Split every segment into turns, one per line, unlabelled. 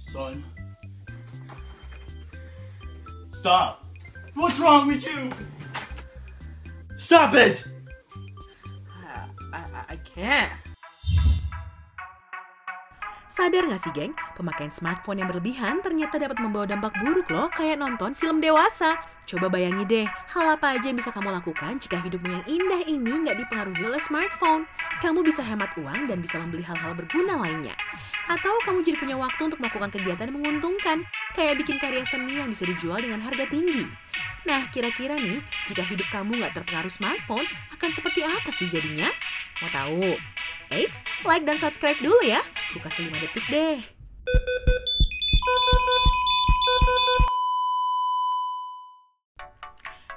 Son. Stop. What's wrong with you? Stop it!
I can't.
Sadar gak sih, geng? Pemakaian smartphone yang berlebihan ternyata dapat membawa dampak buruk loh, kayak nonton film dewasa. Coba bayangi deh, hal apa aja yang bisa kamu lakukan jika hidupmu yang indah ini nggak dipengaruhi oleh smartphone. Kamu bisa hemat uang dan bisa membeli hal-hal berguna lainnya. Atau kamu jadi punya waktu untuk melakukan kegiatan yang menguntungkan, kayak bikin karya seni yang bisa dijual dengan harga tinggi. Nah, kira-kira nih, jika hidup kamu nggak terpengaruh smartphone, akan seperti apa sih jadinya? Mau tahu? Eits, like dan subscribe dulu ya. Aku kasih 5 detik deh.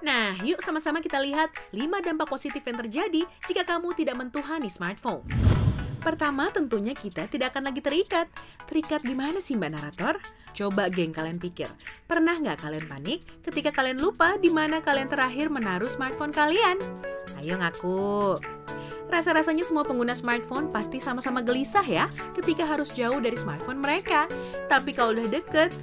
Nah, yuk sama-sama kita lihat 5 dampak positif yang terjadi jika kamu tidak mentuhani smartphone. Pertama, tentunya kita tidak akan lagi terikat. Terikat gimana sih, Mbak Narator? Coba geng kalian pikir, pernah nggak kalian panik ketika kalian lupa di mana kalian terakhir menaruh smartphone kalian? Ayo ngaku. Rasa-rasanya semua pengguna smartphone pasti sama-sama gelisah ya ketika harus jauh dari smartphone mereka. Tapi kalau udah deket,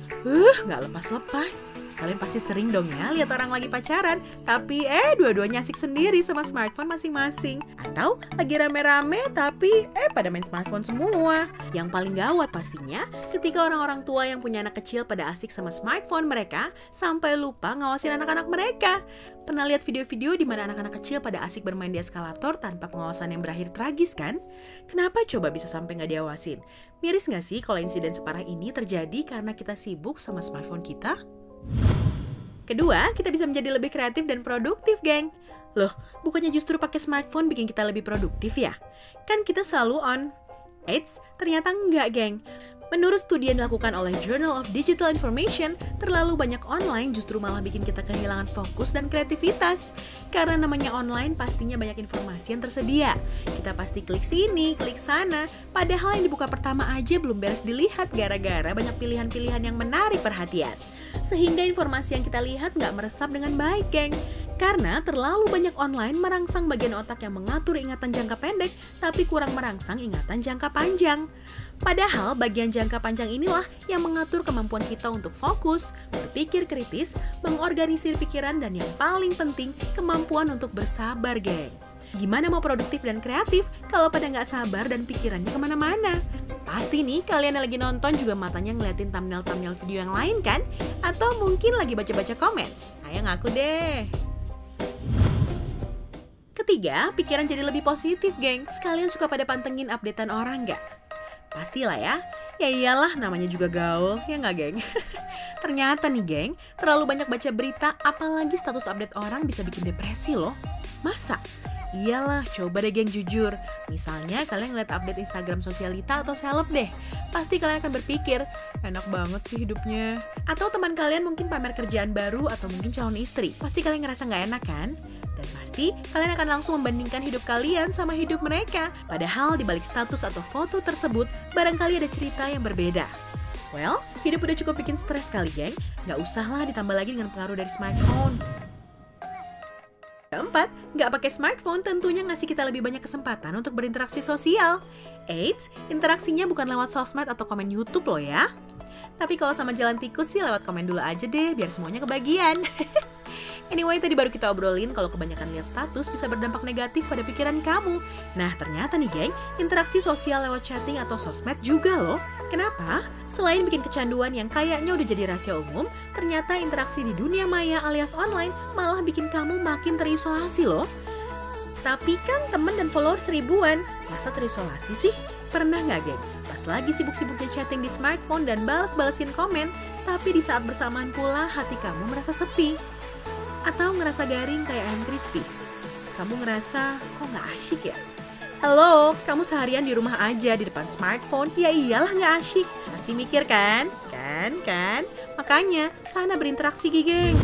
nggak lepas-lepas. Kalian pasti sering dong ya lihat orang lagi pacaran, tapi dua-duanya asik sendiri sama smartphone masing-masing. Atau lagi rame-rame tapi pada main smartphone semua. Yang paling gawat pastinya ketika orang-orang tua yang punya anak kecil pada asik sama smartphone mereka sampai lupa ngawasin anak-anak mereka. Pernah lihat video-video di mana anak-anak kecil pada asik bermain di eskalator tanpa pengawasan yang berakhir tragis kan? Kenapa coba bisa sampai nggak diawasin? Miris nggak sih kalau insiden separah ini terjadi karena kita sibuk sama smartphone kita? Kedua, kita bisa menjadi lebih kreatif dan produktif, geng. Loh, bukannya justru pakai smartphone bikin kita lebih produktif ya? Kan kita selalu on. Eits, ternyata enggak, geng. Menurut studi yang dilakukan oleh Journal of Digital Information, terlalu banyak online justru malah bikin kita kehilangan fokus dan kreativitas. Karena namanya online pastinya banyak informasi yang tersedia. Kita pasti klik sini, klik sana, padahal yang dibuka pertama aja belum beres dilihat gara-gara banyak pilihan-pilihan yang menarik perhatian. Sehingga informasi yang kita lihat nggak meresap dengan baik, geng. Karena terlalu banyak online merangsang bagian otak yang mengatur ingatan jangka pendek, tapi kurang merangsang ingatan jangka panjang. Padahal bagian jangka panjang inilah yang mengatur kemampuan kita untuk fokus, berpikir kritis, mengorganisir pikiran, dan yang paling penting, kemampuan untuk bersabar, geng. Gimana mau produktif dan kreatif kalau pada nggak sabar dan pikirannya kemana-mana? Pasti nih kalian yang lagi nonton juga matanya ngeliatin thumbnail-thumbnail video yang lain kan? Atau mungkin lagi baca-baca komen? Ayo ngaku deh. Ketiga, pikiran jadi lebih positif, geng. Kalian suka pada pantengin updatean orang nggak? Pastilah ya. Ya iyalah, namanya juga gaul, ya nggak, geng? Ternyata nih, geng, terlalu banyak baca berita, apalagi status update orang bisa bikin depresi loh. Masa? Iyalah, coba deh geng jujur. Misalnya kalian ngeliat update Instagram sosialita atau seleb deh. Pasti kalian akan berpikir, enak banget sih hidupnya. Atau teman kalian mungkin pamer kerjaan baru atau mungkin calon istri. Pasti kalian ngerasa nggak enak kan? Dan pasti kalian akan langsung membandingkan hidup kalian sama hidup mereka. Padahal di balik status atau foto tersebut, barangkali ada cerita yang berbeda. Well, hidup udah cukup bikin stres kali, geng. Nggak usahlah ditambah lagi dengan pengaruh dari smartphone. Keempat, nggak pakai smartphone tentunya ngasih kita lebih banyak kesempatan untuk berinteraksi sosial. Eits, interaksinya bukan lewat sosmed atau komen YouTube loh ya. Tapi kalau sama jalan tikus sih lewat komen dulu aja deh, biar semuanya kebagian. Anyway, tadi baru kita obrolin kalau kebanyakan lihat status bisa berdampak negatif pada pikiran kamu. Nah, ternyata nih geng, interaksi sosial lewat chatting atau sosmed juga loh. Kenapa? Selain bikin kecanduan yang kayaknya udah jadi rahasia umum, ternyata interaksi di dunia maya alias online malah bikin kamu makin terisolasi loh. Tapi kan temen dan followers ribuan, masa terisolasi sih? Pernah nggak, geng? Pas lagi sibuk-sibuknya chatting di smartphone dan balas-balasin komen, tapi di saat bersamaan pula hati kamu merasa sepi. Atau ngerasa garing kayak ayam crispy. Kamu ngerasa, kok nggak asyik ya? Halo, kamu seharian di rumah aja di depan smartphone, ya iyalah nggak asyik. Pasti mikir kan? Kan? Makanya, sana berinteraksi, geng.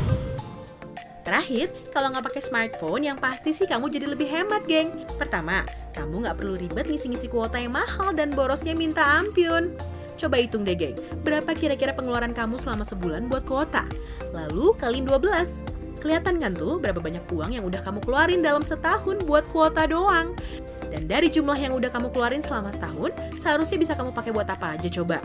Terakhir, kalau nggak pakai smartphone, yang pasti sih kamu jadi lebih hemat, geng. Pertama, kamu nggak perlu ribet ngisi-ngisi kuota yang mahal dan borosnya minta ampun. Coba hitung deh, geng. Berapa kira-kira pengeluaran kamu selama sebulan buat kuota? Lalu kaliin 12. Kelihatan kan tuh berapa banyak uang yang udah kamu keluarin dalam setahun buat kuota doang. Dan dari jumlah yang udah kamu keluarin selama setahun, seharusnya bisa kamu pakai buat apa aja coba?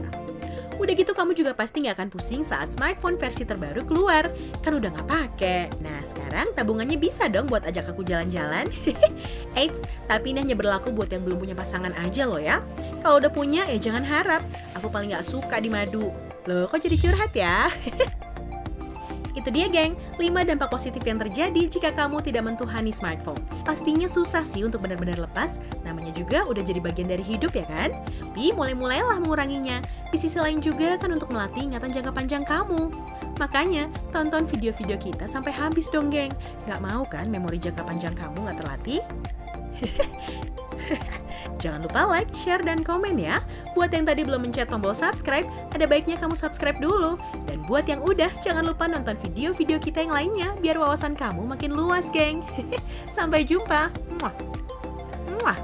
Udah gitu kamu juga pasti nggak akan pusing saat smartphone versi terbaru keluar. Kan udah nggak pakai. Nah sekarang tabungannya bisa dong buat ajak aku jalan-jalan. Eits, tapi ini hanya berlaku buat yang belum punya pasangan aja loh ya. Kalau udah punya ya jangan harap. Aku paling nggak suka di madu. Loh kok jadi curhat ya? Itu dia geng, 5 dampak positif yang terjadi jika kamu tidak mentuhani smartphone. Pastinya susah sih untuk benar-benar lepas, namanya juga udah jadi bagian dari hidup ya kan? Tapi mulai-mulailah menguranginya. Di sisi lain juga kan untuk melatih ingatan jangka panjang kamu. Makanya, tonton video-video kita sampai habis dong geng. Gak mau kan memori jangka panjang kamu gak terlatih? Jangan lupa like, share, dan komen ya. Buat yang tadi belum mencet tombol subscribe, ada baiknya kamu subscribe dulu. Dan buat yang udah, jangan lupa nonton video-video kita yang lainnya, biar wawasan kamu makin luas, geng. Sampai jumpa. Muah. Muah.